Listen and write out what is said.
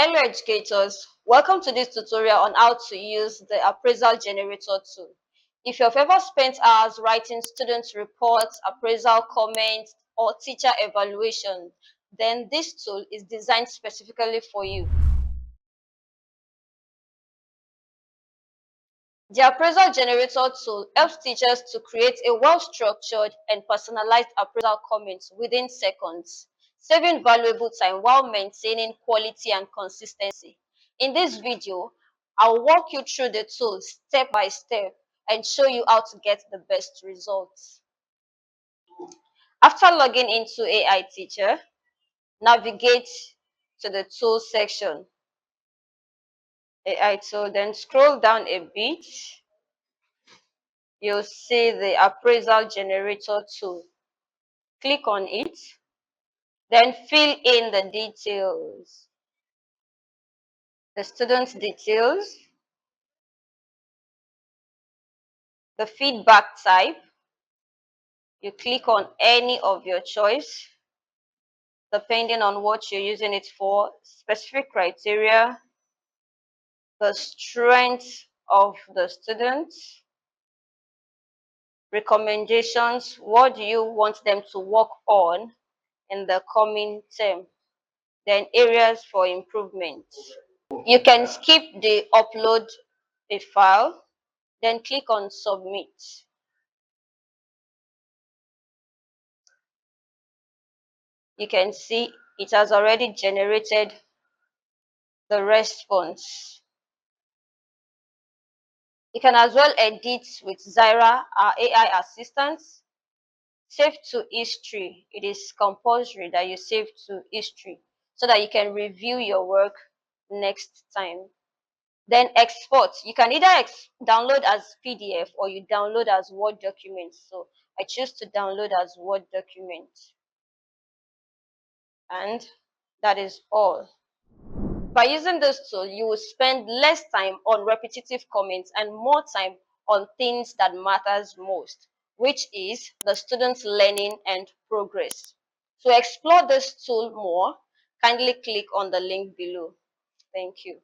Hello educators, welcome to this tutorial on how to use the Appraisal Generator tool. If you've ever spent hours writing student reports, appraisal comments, or teacher evaluation, then this tool is designed specifically for you. The Appraisal Generator tool helps teachers to create a well-structured and personalized appraisal comments within seconds, saving valuable time while maintaining quality and consistency. In this video, I'll walk you through the tool step by step and show you how to get the best results. After logging into AiTeacha, navigate to the Tools section. AI tool, then scroll down a bit. You'll see the Appraisal Generator tool. Click on it, then fill in the details. The student's details, the feedback type. You click on any of your choice, depending on what you're using it for. Specific criteria, the strength of the student, recommendations, what do you want them to work on in the coming term, then areas for improvement. You can skip the upload a file, then click on submit. You can see it has already generated the response. You can as well edit with Zaira, our AI assistant. Save to history. It is compulsory that you save to history so that you can review your work next time. Then export. You can either download as PDF or you download as Word document. So I choose to download as Word document. And that is all. By using this tool, you will spend less time on repetitive comments and more time on things that matters most, which is the student's learning and progress. To explore this tool more, kindly click on the link below. Thank you.